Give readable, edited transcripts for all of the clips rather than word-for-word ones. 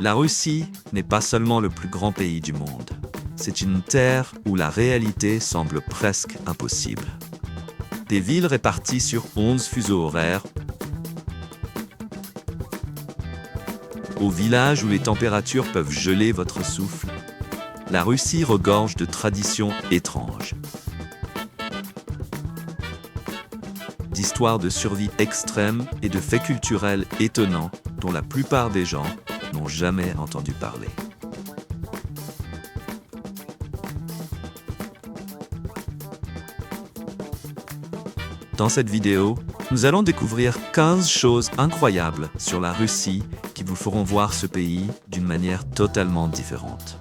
La Russie n'est pas seulement le plus grand pays du monde. C'est une terre où la réalité semble presque impossible. Des villes réparties sur 11 fuseaux horaires, aux villages où les températures peuvent geler votre souffle, la Russie regorge de traditions étranges. D'histoires de survie extrême et de faits culturels étonnants dont la plupart des gens n'ont jamais entendu parler. Dans cette vidéo, nous allons découvrir 15 choses incroyables sur la Russie qui vous feront voir ce pays d'une manière totalement différente.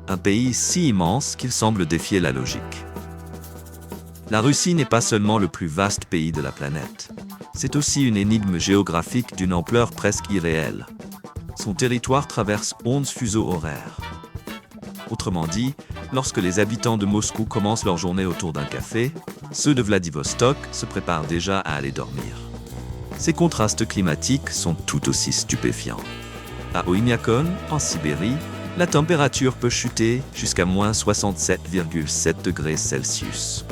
Un pays si immense qu'il semble défier la logique. La Russie n'est pas seulement le plus vaste pays de la planète, c'est aussi une énigme géographique d'une ampleur presque irréelle. Son territoire traverse 11 fuseaux horaires. Autrement dit, lorsque les habitants de Moscou commencent leur journée autour d'un café, ceux de Vladivostok se préparent déjà à aller dormir. Ces contrastes climatiques sont tout aussi stupéfiants. À Oymyakon, en Sibérie, la température peut chuter jusqu'à moins 67,7 degrés Celsius.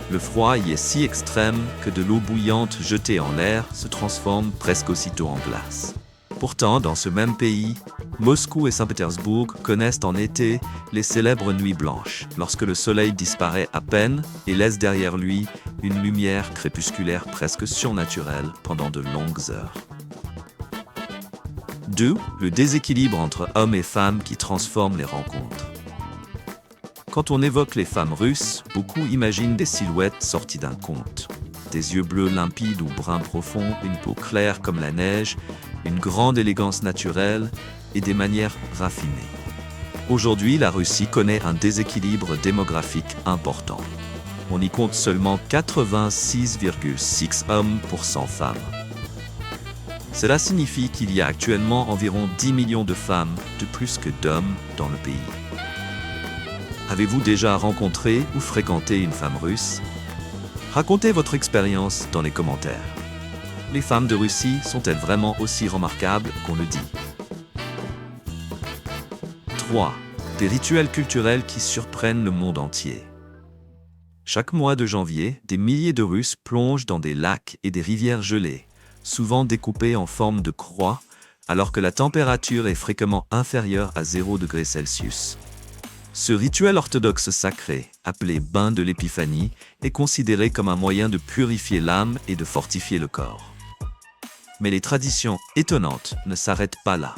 Le froid y est si extrême que de l'eau bouillante jetée en l'air se transforme presque aussitôt en glace. Pourtant, dans ce même pays, Moscou et Saint-Pétersbourg connaissent en été les célèbres nuits blanches, lorsque le soleil disparaît à peine et laisse derrière lui une lumière crépusculaire presque surnaturelle pendant de longues heures. 2. Le déséquilibre entre hommes et femmes qui transforme les rencontres. Quand on évoque les femmes russes, beaucoup imaginent des silhouettes sorties d'un conte. Des yeux bleus limpides ou bruns profonds, une peau claire comme la neige, une grande élégance naturelle et des manières raffinées. Aujourd'hui, la Russie connaît un déséquilibre démographique important. On y compte seulement 86,6 hommes pour 100 femmes. Cela signifie qu'il y a actuellement environ 10 millions de femmes de plus que d'hommes dans le pays. Avez-vous déjà rencontré ou fréquenté une femme russe ? Racontez votre expérience dans les commentaires. Les femmes de Russie sont-elles vraiment aussi remarquables qu'on le dit ? 3. Des rituels culturels qui surprennent le monde entier. Chaque mois de janvier, des milliers de Russes plongent dans des lacs et des rivières gelées, souvent découpées en forme de croix, alors que la température est fréquemment inférieure à 0 degré Celsius. Ce rituel orthodoxe sacré, appelé bain de l'épiphanie, est considéré comme un moyen de purifier l'âme et de fortifier le corps. Mais les traditions étonnantes ne s'arrêtent pas là.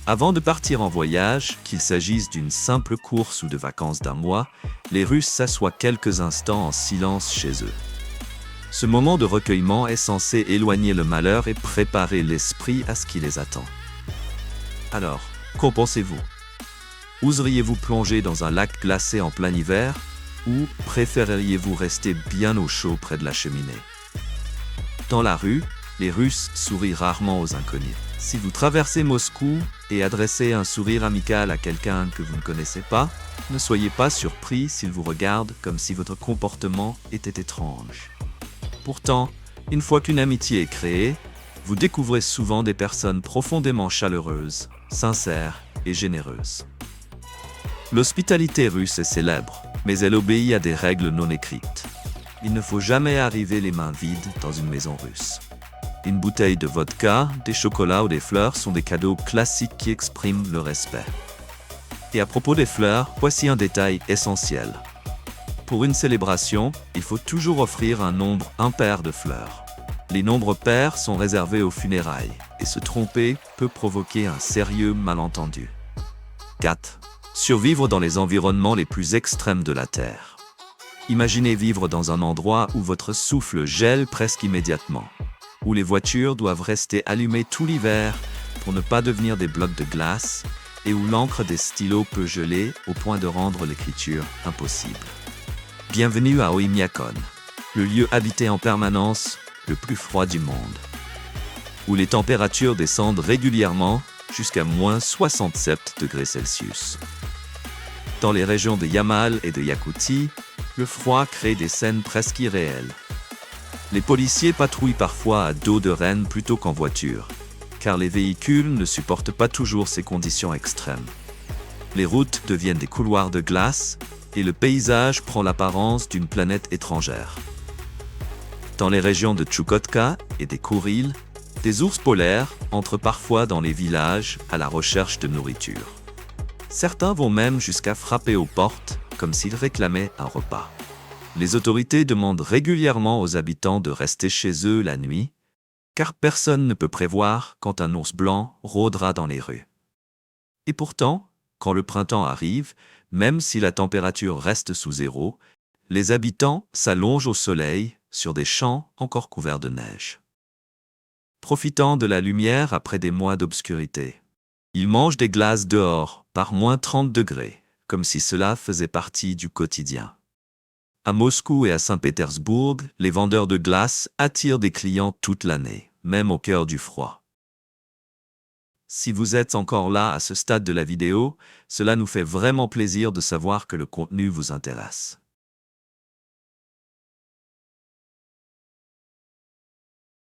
Avant de partir en voyage, qu'il s'agisse d'une simple course ou de vacances d'un mois, les Russes s'assoient quelques instants en silence chez eux. Ce moment de recueillement est censé éloigner le malheur et préparer l'esprit à ce qui les attend. Alors, qu'en pensez-vous ? Oseriez-vous plonger dans un lac glacé en plein hiver ou préféreriez-vous rester bien au chaud près de la cheminée ? Dans la rue, les Russes sourient rarement aux inconnus. Si vous traversez Moscou et adressez un sourire amical à quelqu'un que vous ne connaissez pas, ne soyez pas surpris s'il vous regarde comme si votre comportement était étrange. Pourtant, une fois qu'une amitié est créée, vous découvrez souvent des personnes profondément chaleureuses, sincères et généreuses. L'hospitalité russe est célèbre, mais elle obéit à des règles non écrites. Il ne faut jamais arriver les mains vides dans une maison russe. Une bouteille de vodka, des chocolats ou des fleurs sont des cadeaux classiques qui expriment le respect. Et à propos des fleurs, voici un détail essentiel. Pour une célébration, il faut toujours offrir un nombre impair de fleurs. Les nombres pairs sont réservés aux funérailles, et se tromper peut provoquer un sérieux malentendu. 4. Survivre dans les environnements les plus extrêmes de la Terre. Imaginez vivre dans un endroit où votre souffle gèle presque immédiatement, où les voitures doivent rester allumées tout l'hiver pour ne pas devenir des blocs de glace et où l'encre des stylos peut geler au point de rendre l'écriture impossible. Bienvenue à Oymyakon, le lieu habité en permanence, le plus froid du monde, où les températures descendent régulièrement jusqu'à moins 67 degrés Celsius. Dans les régions de Yamal et de Yakoutie, le froid crée des scènes presque irréelles. Les policiers patrouillent parfois à dos de renne plutôt qu'en voiture, car les véhicules ne supportent pas toujours ces conditions extrêmes. Les routes deviennent des couloirs de glace et le paysage prend l'apparence d'une planète étrangère. Dans les régions de Tchoukotka et des Kourils, des ours polaires entrent parfois dans les villages à la recherche de nourriture. Certains vont même jusqu'à frapper aux portes comme s'ils réclamaient un repas. Les autorités demandent régulièrement aux habitants de rester chez eux la nuit, car personne ne peut prévoir quand un ours blanc rôdera dans les rues. Et pourtant, quand le printemps arrive, même si la température reste sous zéro, les habitants s'allongent au soleil sur des champs encore couverts de neige. Profitant de la lumière après des mois d'obscurité, ils mangent des glaces dehors par moins 30 degrés, comme si cela faisait partie du quotidien. À Moscou et à Saint-Pétersbourg, les vendeurs de glace attirent des clients toute l'année, même au cœur du froid. Si vous êtes encore là à ce stade de la vidéo, cela nous fait vraiment plaisir de savoir que le contenu vous intéresse.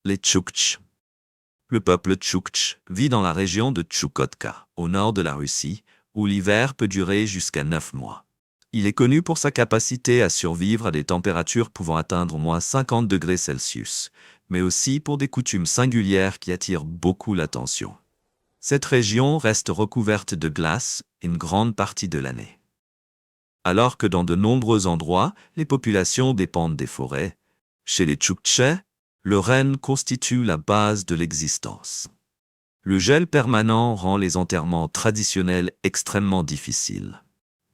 Les Tchoukches. Le peuple Tchoukche vit dans la région de Tchoukotka, au nord de la Russie, où l'hiver peut durer jusqu'à 9 mois. Il est connu pour sa capacité à survivre à des températures pouvant atteindre moins 50 degrés Celsius, mais aussi pour des coutumes singulières qui attirent beaucoup l'attention. Cette région reste recouverte de glace une grande partie de l'année. Alors que dans de nombreux endroits, les populations dépendent des forêts, chez les Tchoukches, le renne constitue la base de l'existence. Le gel permanent rend les enterrements traditionnels extrêmement difficiles.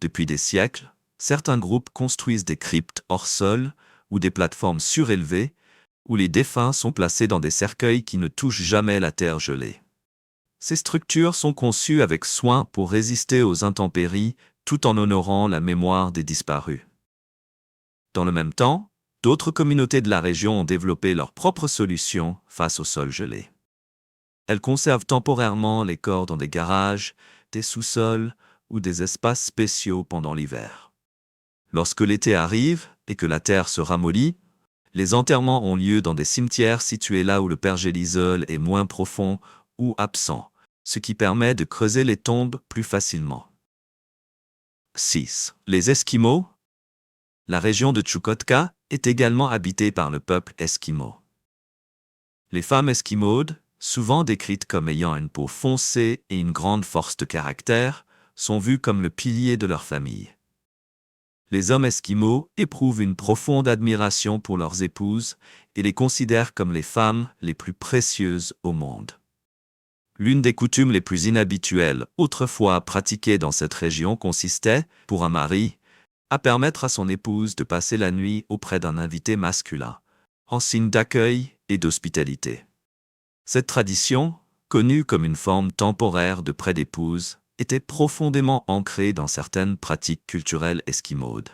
Depuis des siècles, certains groupes construisent des cryptes hors sol ou des plateformes surélevées où les défunts sont placés dans des cercueils qui ne touchent jamais la terre gelée. Ces structures sont conçues avec soin pour résister aux intempéries tout en honorant la mémoire des disparus. Dans le même temps, d'autres communautés de la région ont développé leurs propres solutions face au sol gelé. Elles conservent temporairement les corps dans des garages, des sous-sols ou des espaces spéciaux pendant l'hiver. Lorsque l'été arrive et que la terre se ramollit, les enterrements ont lieu dans des cimetières situés là où le pergélisol est moins profond ou absent, ce qui permet de creuser les tombes plus facilement. 6. Les Esquimaux. La région de Tchoukotka est également habitée par le peuple esquimau. Les femmes esquimaudes, souvent décrites comme ayant une peau foncée et une grande force de caractère, sont vues comme le pilier de leur famille. Les hommes esquimaux éprouvent une profonde admiration pour leurs épouses et les considèrent comme les femmes les plus précieuses au monde. L'une des coutumes les plus inhabituelles autrefois pratiquées dans cette région consistait, pour un mari, à permettre à son épouse de passer la nuit auprès d'un invité masculin, en signe d'accueil et d'hospitalité. Cette tradition, connue comme une forme temporaire de prêt d'épouse, était profondément ancrée dans certaines pratiques culturelles esquimaudes.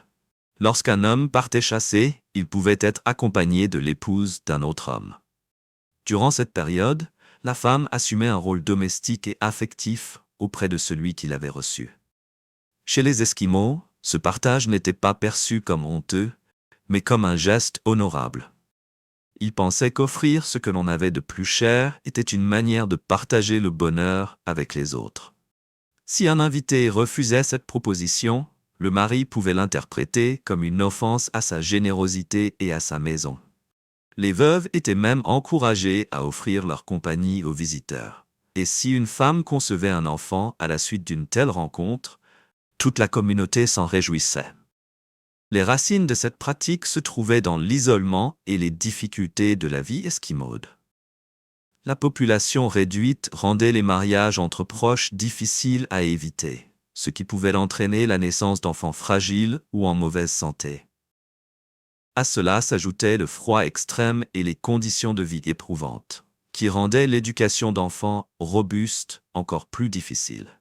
Lorsqu'un homme partait chasser, il pouvait être accompagné de l'épouse d'un autre homme. Durant cette période, la femme assumait un rôle domestique et affectif auprès de celui qui l'avait reçu. Chez les Esquimaux, ce partage n'était pas perçu comme honteux, mais comme un geste honorable. Ils pensaient qu'offrir ce que l'on avait de plus cher était une manière de partager le bonheur avec les autres. Si un invité refusait cette proposition, le mari pouvait l'interpréter comme une offense à sa générosité et à sa maison. Les veuves étaient même encouragées à offrir leur compagnie aux visiteurs. Et si une femme concevait un enfant à la suite d'une telle rencontre, toute la communauté s'en réjouissait. Les racines de cette pratique se trouvaient dans l'isolement et les difficultés de la vie esquimaude. La population réduite rendait les mariages entre proches difficiles à éviter, ce qui pouvait entraîner la naissance d'enfants fragiles ou en mauvaise santé. À cela s'ajoutait le froid extrême et les conditions de vie éprouvantes, qui rendaient l'éducation d'enfants robustes encore plus difficile.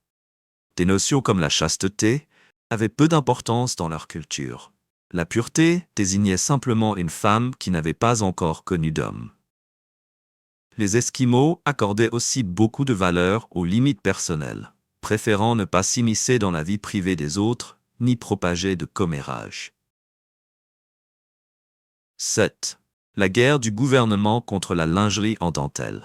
Des notions comme la chasteté avaient peu d'importance dans leur culture. La pureté désignait simplement une femme qui n'avait pas encore connu d'homme. Les Esquimaux accordaient aussi beaucoup de valeur aux limites personnelles, préférant ne pas s'immiscer dans la vie privée des autres, ni propager de commérages. 7. La guerre du gouvernement contre la lingerie en dentelle.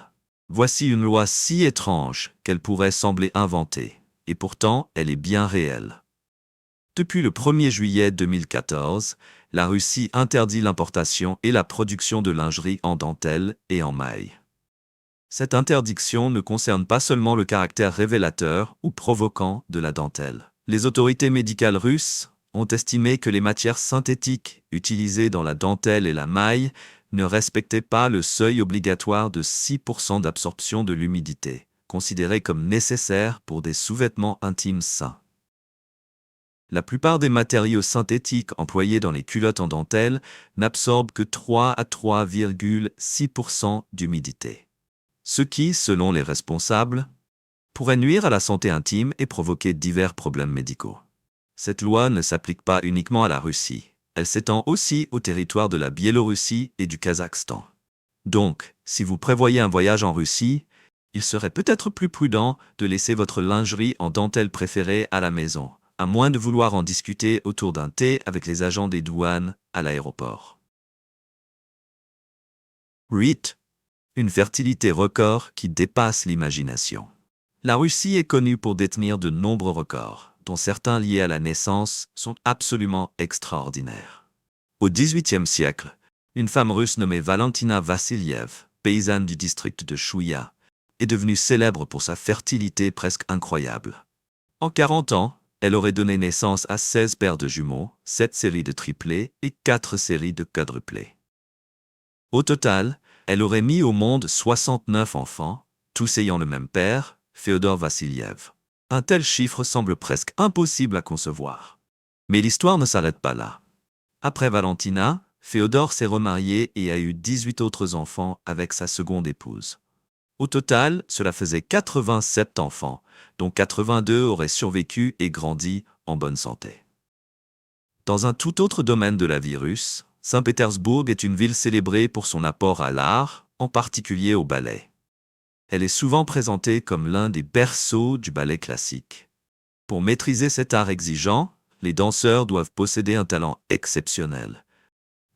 Voici une loi si étrange qu'elle pourrait sembler inventée, et pourtant elle est bien réelle. Depuis le 1er juillet 2014, la Russie interdit l'importation et la production de lingerie en dentelle et en maille. Cette interdiction ne concerne pas seulement le caractère révélateur ou provoquant de la dentelle. Les autorités médicales russes ont estimé que les matières synthétiques utilisées dans la dentelle et la maille ne respectaient pas le seuil obligatoire de 6% d'absorption de l'humidité, considéré comme nécessaire pour des sous-vêtements intimes sains. La plupart des matériaux synthétiques employés dans les culottes en dentelle n'absorbent que 3 à 3,6% d'humidité. Ce qui, selon les responsables, pourrait nuire à la santé intime et provoquer divers problèmes médicaux. Cette loi ne s'applique pas uniquement à la Russie. Elle s'étend aussi au territoire de la Biélorussie et du Kazakhstan. Donc, si vous prévoyez un voyage en Russie, il serait peut-être plus prudent de laisser votre lingerie en dentelle préférée à la maison, à moins de vouloir en discuter autour d'un thé avec les agents des douanes à l'aéroport. 8. Une fertilité record qui dépasse l'imagination. La Russie est connue pour détenir de nombreux records, dont certains liés à la naissance sont absolument extraordinaires. Au XVIIIe siècle, une femme russe nommée Valentina Vassiliev, paysanne du district de Chouïa, est devenue célèbre pour sa fertilité presque incroyable. En 40 ans, elle aurait donné naissance à 16 paires de jumeaux, 7 séries de triplés et 4 séries de quadruplés. Au total, elle aurait mis au monde 69 enfants, tous ayant le même père, Féodor Vassiliev. Un tel chiffre semble presque impossible à concevoir. Mais l'histoire ne s'arrête pas là. Après Valentina, Féodor s'est remarié et a eu 18 autres enfants avec sa seconde épouse. Au total, cela faisait 87 enfants, dont 82 auraient survécu et grandi en bonne santé. Dans un tout autre domaine de la vie russe, Saint-Pétersbourg est une ville célébrée pour son apport à l'art, en particulier au ballet. Elle est souvent présentée comme l'un des berceaux du ballet classique. Pour maîtriser cet art exigeant, les danseurs doivent posséder un talent exceptionnel,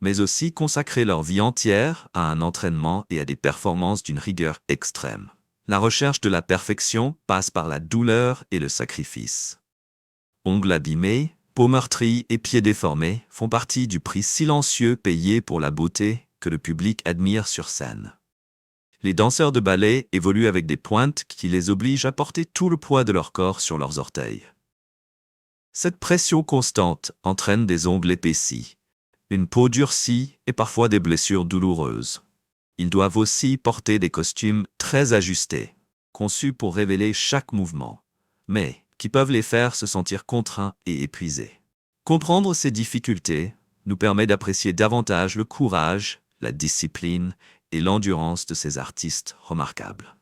mais aussi consacrer leur vie entière à un entraînement et à des performances d'une rigueur extrême. La recherche de la perfection passe par la douleur et le sacrifice. Ongles abîmés, peau meurtrie et pieds déformés font partie du prix silencieux payé pour la beauté que le public admire sur scène. Les danseurs de ballet évoluent avec des pointes qui les obligent à porter tout le poids de leur corps sur leurs orteils. Cette pression constante entraîne des ongles épaissis, une peau durcie et parfois des blessures douloureuses. Ils doivent aussi porter des costumes très ajustés, conçus pour révéler chaque mouvement, mais qui peuvent les faire se sentir contraints et épuisés. Comprendre ces difficultés nous permet d'apprécier davantage le courage, la discipline et l'endurance de ces artistes remarquables.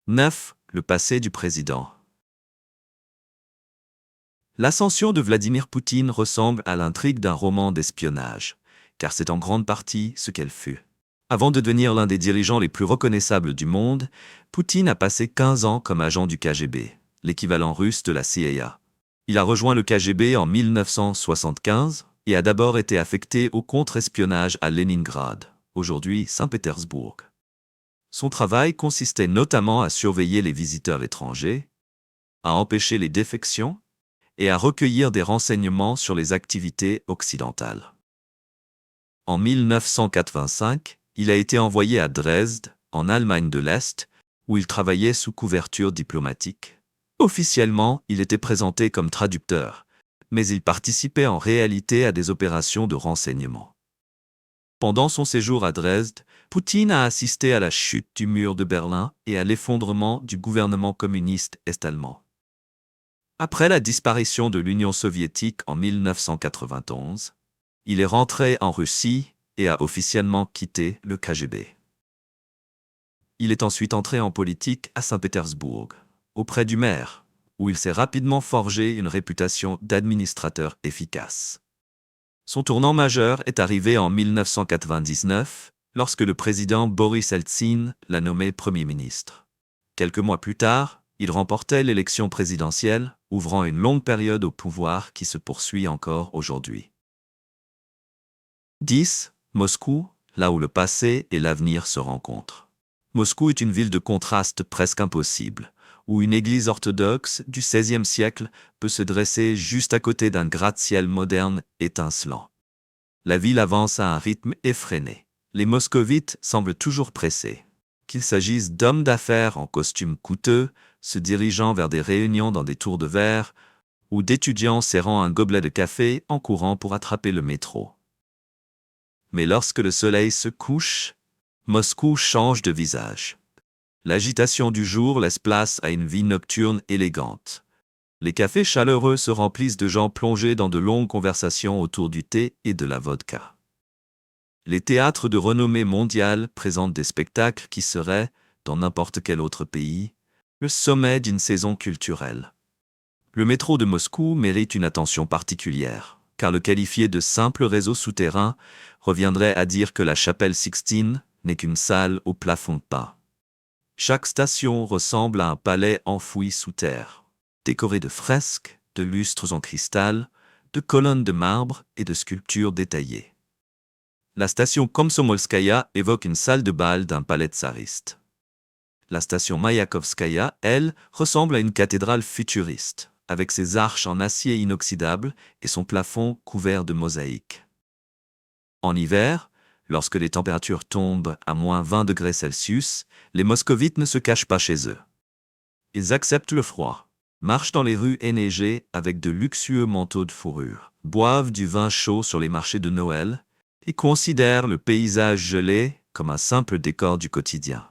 9. Le passé du président. L'ascension de Vladimir Poutine ressemble à l'intrigue d'un roman d'espionnage, car c'est en grande partie ce qu'elle fut. Avant de devenir l'un des dirigeants les plus reconnaissables du monde, Poutine a passé 15 ans comme agent du KGB, l'équivalent russe de la CIA. Il a rejoint le KGB en 1975 et a d'abord été affecté au contre-espionnage à Leningrad, aujourd'hui Saint-Pétersbourg. Son travail consistait notamment à surveiller les visiteurs étrangers, à empêcher les défections et à recueillir des renseignements sur les activités occidentales. En 1985, il a été envoyé à Dresde, en Allemagne de l'Est, où il travaillait sous couverture diplomatique. Officiellement, il était présenté comme traducteur, mais il participait en réalité à des opérations de renseignement. Pendant son séjour à Dresde, Poutine a assisté à la chute du mur de Berlin et à l'effondrement du gouvernement communiste est-allemand. Après la disparition de l'Union soviétique en 1991, il est rentré en Russie et a officiellement quitté le KGB. Il est ensuite entré en politique à Saint-Pétersbourg, auprès du maire, où il s'est rapidement forgé une réputation d'administrateur efficace. Son tournant majeur est arrivé en 1999, lorsque le président Boris Eltsine l'a nommé Premier ministre. Quelques mois plus tard, il remportait l'élection présidentielle, ouvrant une longue période au pouvoir qui se poursuit encore aujourd'hui. 10. Moscou, là où le passé et l'avenir se rencontrent. Moscou est une ville de contraste presque impossible, où une église orthodoxe du XVIe siècle peut se dresser juste à côté d'un gratte-ciel moderne étincelant. La ville avance à un rythme effréné. Les moscovites semblent toujours pressés. Qu'il s'agisse d'hommes d'affaires en costumes coûteux, se dirigeant vers des réunions dans des tours de verre, ou d'étudiants serrant un gobelet de café en courant pour attraper le métro. Mais lorsque le soleil se couche, Moscou change de visage. L'agitation du jour laisse place à une vie nocturne élégante. Les cafés chaleureux se remplissent de gens plongés dans de longues conversations autour du thé et de la vodka. Les théâtres de renommée mondiale présentent des spectacles qui seraient, dans n'importe quel autre pays, le sommet d'une saison culturelle. Le métro de Moscou mérite une attention particulière, car le qualifier de simple réseau souterrain reviendrait à dire que la chapelle Sixtine n'est qu'une salle au plafond peint. Chaque station ressemble à un palais enfoui sous terre, décoré de fresques, de lustres en cristal, de colonnes de marbre et de sculptures détaillées. La station Komsomolskaya évoque une salle de bal d'un palais tsariste. La station Mayakovskaya, elle, ressemble à une cathédrale futuriste, avec ses arches en acier inoxydable et son plafond couvert de mosaïques. En hiver, lorsque les températures tombent à moins 20 degrés Celsius, les moscovites ne se cachent pas chez eux. Ils acceptent le froid, marchent dans les rues enneigées avec de luxueux manteaux de fourrure, boivent du vin chaud sur les marchés de Noël et considèrent le paysage gelé comme un simple décor du quotidien.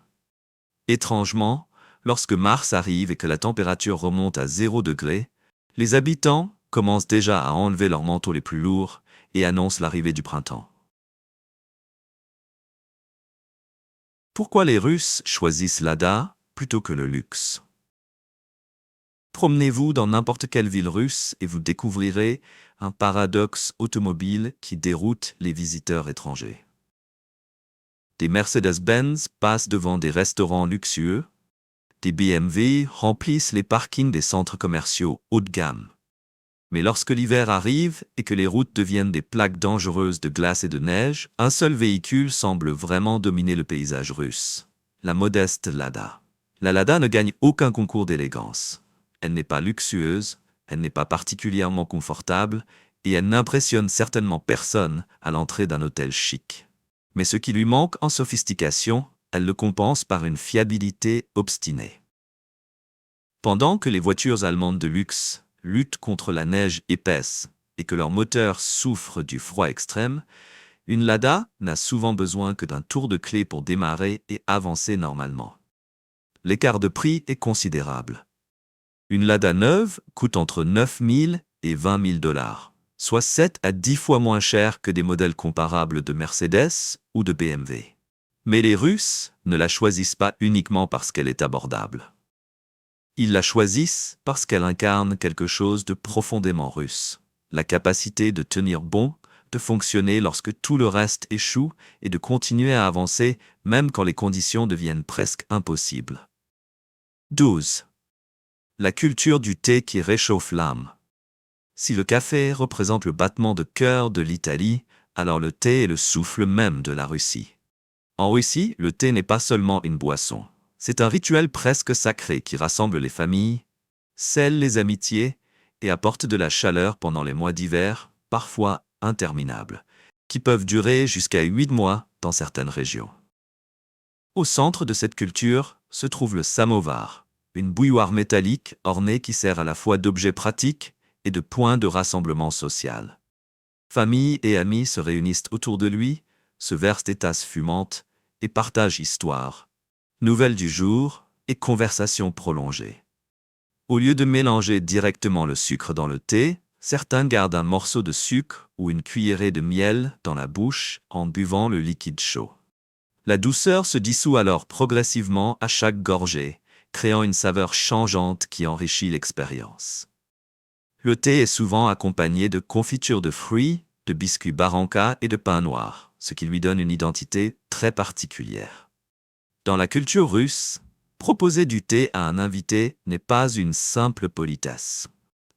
Étrangement, lorsque mars arrive et que la température remonte à 0 degré, les habitants commencent déjà à enlever leurs manteaux les plus lourds et annoncent l'arrivée du printemps. Pourquoi les Russes choisissent l'Ada plutôt que le luxe? Promenez-vous dans n'importe quelle ville russe et vous découvrirez un paradoxe automobile qui déroute les visiteurs étrangers. Des Mercedes-Benz passent devant des restaurants luxueux, des BMW remplissent les parkings des centres commerciaux haut de gamme. Mais lorsque l'hiver arrive et que les routes deviennent des plaques dangereuses de glace et de neige, un seul véhicule semble vraiment dominer le paysage russe. La modeste Lada. La Lada ne gagne aucun concours d'élégance. Elle n'est pas luxueuse, elle n'est pas particulièrement confortable et elle n'impressionne certainement personne à l'entrée d'un hôtel chic. Mais ce qui lui manque en sophistication, elle le compense par une fiabilité obstinée. Pendant que les voitures allemandes de luxe luttent contre la neige épaisse et que leurs moteurs souffrent du froid extrême, une Lada n'a souvent besoin que d'un tour de clé pour démarrer et avancer normalement. L'écart de prix est considérable. Une Lada neuve coûte entre 9 000 et 20 000 $, soit 7 à 10 fois moins cher que des modèles comparables de Mercedes ou de BMW. Mais les Russes ne la choisissent pas uniquement parce qu'elle est abordable. Ils la choisissent parce qu'elle incarne quelque chose de profondément russe. La capacité de tenir bon, de fonctionner lorsque tout le reste échoue et de continuer à avancer même quand les conditions deviennent presque impossibles. 12. La culture du thé qui réchauffe l'âme. Si le café représente le battement de cœur de l'Italie, alors le thé est le souffle même de la Russie. En Russie, le thé n'est pas seulement une boisson. C'est un rituel presque sacré qui rassemble les familles, scelle les amitiés et apporte de la chaleur pendant les mois d'hiver, parfois interminables, qui peuvent durer jusqu'à 8 mois dans certaines régions. Au centre de cette culture se trouve le samovar, une bouilloire métallique ornée qui sert à la fois d'objet pratique et de point de rassemblement social. Famille et amis se réunissent autour de lui, se versent des tasses fumantes et partagent histoire, nouvelles du jour et conversations prolongées. Au lieu de mélanger directement le sucre dans le thé, certains gardent un morceau de sucre ou une cuillerée de miel dans la bouche en buvant le liquide chaud. La douceur se dissout alors progressivement à chaque gorgée, créant une saveur changeante qui enrichit l'expérience. Le thé est souvent accompagné de confitures de fruits, de biscuits Barranca et de pain noir, ce qui lui donne une identité très particulière. Dans la culture russe, proposer du thé à un invité n'est pas une simple politesse.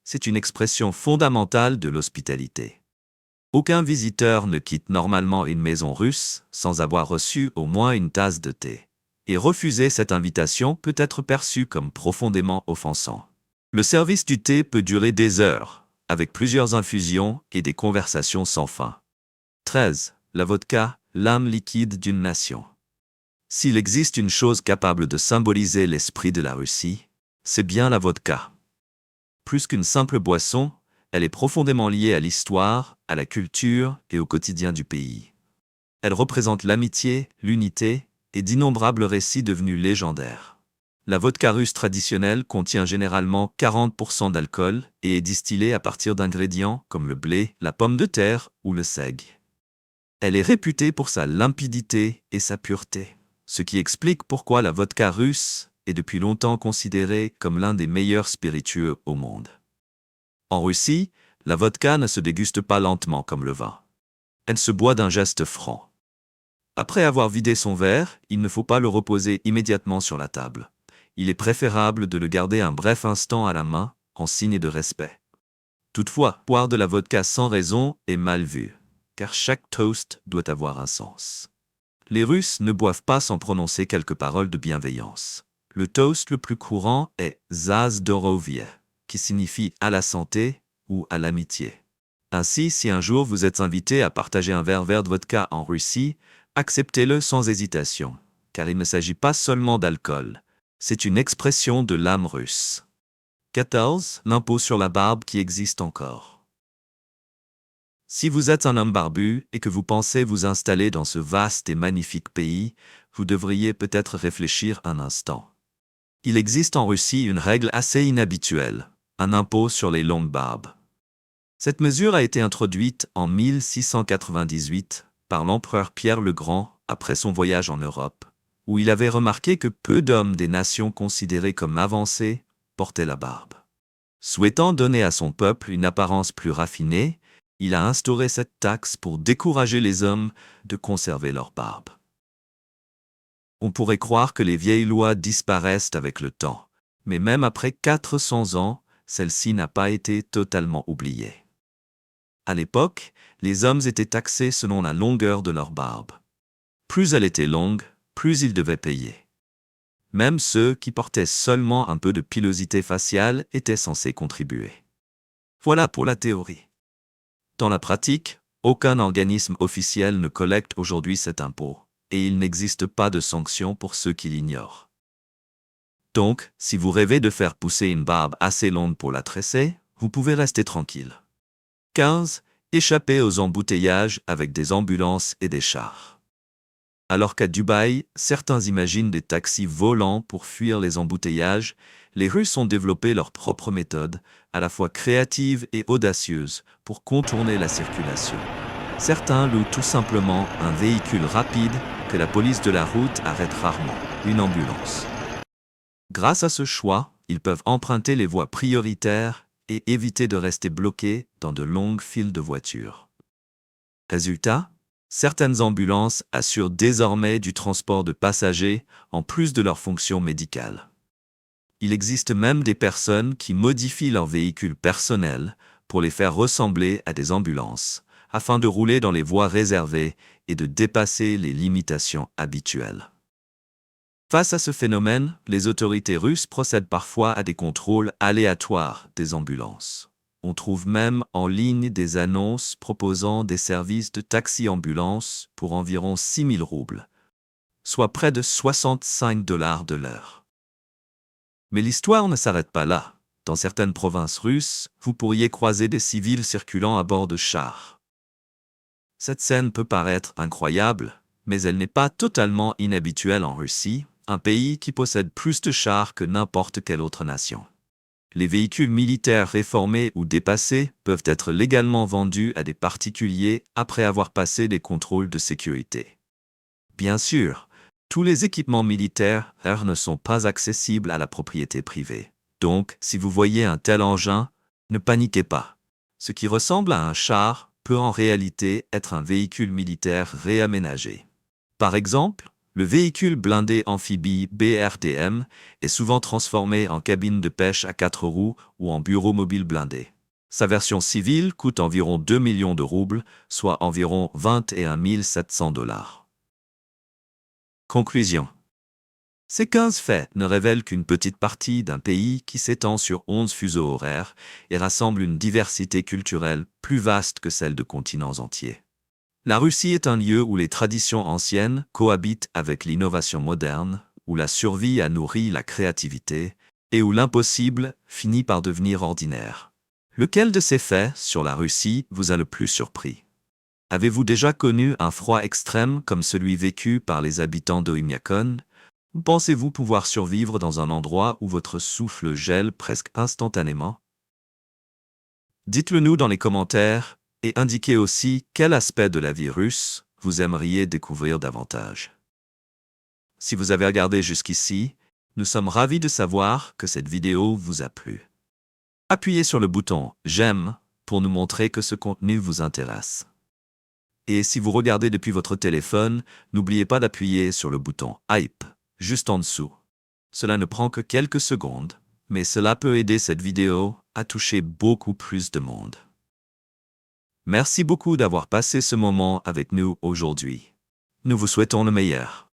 C'est une expression fondamentale de l'hospitalité. Aucun visiteur ne quitte normalement une maison russe sans avoir reçu au moins une tasse de thé. Et refuser cette invitation peut être perçu comme profondément offensant. Le service du thé peut durer des heures, avec plusieurs infusions et des conversations sans fin. 13. La vodka, l'âme liquide d'une nation. S'il existe une chose capable de symboliser l'esprit de la Russie, c'est bien la vodka. Plus qu'une simple boisson, elle est profondément liée à l'histoire, à la culture et au quotidien du pays. Elle représente l'amitié, l'unité et d'innombrables récits devenus légendaires. La vodka russe traditionnelle contient généralement 40% d'alcool et est distillée à partir d'ingrédients comme le blé, la pomme de terre ou le seigle. Elle est réputée pour sa limpidité et sa pureté, ce qui explique pourquoi la vodka russe est depuis longtemps considérée comme l'un des meilleurs spiritueux au monde. En Russie, la vodka ne se déguste pas lentement comme le vin. Elle se boit d'un geste franc. Après avoir vidé son verre, il ne faut pas le reposer immédiatement sur la table. Il est préférable de le garder un bref instant à la main, en signe de respect. Toutefois, boire de la vodka sans raison est mal vu, car chaque toast doit avoir un sens. Les Russes ne boivent pas sans prononcer quelques paroles de bienveillance. Le toast le plus courant est « za zdorovye », qui signifie « à la santé » ou « à l'amitié ». Ainsi, si un jour vous êtes invité à partager un verre de vodka en Russie, acceptez-le sans hésitation, car il ne s'agit pas seulement d'alcool, c'est une expression de l'âme russe. 14. L'impôt sur la barbe qui existe encore. Si vous êtes un homme barbu et que vous pensez vous installer dans ce vaste et magnifique pays, vous devriez peut-être réfléchir un instant. Il existe en Russie une règle assez inhabituelle, un impôt sur les longues barbes. Cette mesure a été introduite en 1698 par l'empereur Pierre le Grand après son voyage en Europe, où il avait remarqué que peu d'hommes des nations considérées comme avancées portaient la barbe. Souhaitant donner à son peuple une apparence plus raffinée, il a instauré cette taxe pour décourager les hommes de conserver leur barbe. On pourrait croire que les vieilles lois disparaissent avec le temps, mais même après 400 ans, celle-ci n'a pas été totalement oubliée. À l'époque, les hommes étaient taxés selon la longueur de leur barbe. Plus elle était longue, plus ils devaient payer. Même ceux qui portaient seulement un peu de pilosité faciale étaient censés contribuer. Voilà pour la théorie. Dans la pratique, aucun organisme officiel ne collecte aujourd'hui cet impôt, et il n'existe pas de sanctions pour ceux qui l'ignorent. Donc, si vous rêvez de faire pousser une barbe assez longue pour la tresser, vous pouvez rester tranquille. 15. Échapper aux embouteillages avec des ambulances et des chars. Alors qu'à Dubaï, certains imaginent des taxis volants pour fuir les embouteillages, les Russes ont développé leur propre méthode, à la fois créative et audacieuse, pour contourner la circulation. Certains louent tout simplement un véhicule rapide que la police de la route arrête rarement, une ambulance. Grâce à ce choix, ils peuvent emprunter les voies prioritaires et éviter de rester bloqués dans de longues files de voitures. Résultat, certaines ambulances assurent désormais du transport de passagers en plus de leur fonction médicale. Il existe même des personnes qui modifient leurs véhicules personnels pour les faire ressembler à des ambulances, afin de rouler dans les voies réservées et de dépasser les limitations habituelles. Face à ce phénomène, les autorités russes procèdent parfois à des contrôles aléatoires des ambulances. On trouve même en ligne des annonces proposant des services de taxi-ambulance pour environ 6 000 roubles, soit près de 65 $ de l'heure. Mais l'histoire ne s'arrête pas là. Dans certaines provinces russes, vous pourriez croiser des civils circulant à bord de chars. Cette scène peut paraître incroyable, mais elle n'est pas totalement inhabituelle en Russie, un pays qui possède plus de chars que n'importe quelle autre nation. Les véhicules militaires réformés ou dépassés peuvent être légalement vendus à des particuliers après avoir passé des contrôles de sécurité. Bien sûr, tous les équipements militaires ne sont pas accessibles à la propriété privée. Donc, si vous voyez un tel engin, ne paniquez pas. Ce qui ressemble à un char peut en réalité être un véhicule militaire réaménagé. Par exemple, le véhicule blindé amphibie BRDM est souvent transformé en cabine de pêche à 4 roues ou en bureau mobile blindé. Sa version civile coûte environ 2 millions de roubles, soit environ 21 700 $. Conclusion. Ces 15 faits ne révèlent qu'une petite partie d'un pays qui s'étend sur 11 fuseaux horaires et rassemble une diversité culturelle plus vaste que celle de continents entiers. La Russie est un lieu où les traditions anciennes cohabitent avec l'innovation moderne, où la survie a nourri la créativité et où l'impossible finit par devenir ordinaire. Lequel de ces faits sur la Russie vous a le plus surpris? Avez-vous déjà connu un froid extrême comme celui vécu par les habitants d'Oymyakon? Pensez-vous pouvoir survivre dans un endroit où votre souffle gèle presque instantanément? Dites-le nous dans les commentaires et indiquez aussi quel aspect de la vie russe vous aimeriez découvrir davantage. Si vous avez regardé jusqu'ici, nous sommes ravis de savoir que cette vidéo vous a plu. Appuyez sur le bouton « J'aime » pour nous montrer que ce contenu vous intéresse. Et si vous regardez depuis votre téléphone, n'oubliez pas d'appuyer sur le bouton « Hype » juste en dessous. Cela ne prend que quelques secondes, mais cela peut aider cette vidéo à toucher beaucoup plus de monde. Merci beaucoup d'avoir passé ce moment avec nous aujourd'hui. Nous vous souhaitons le meilleur.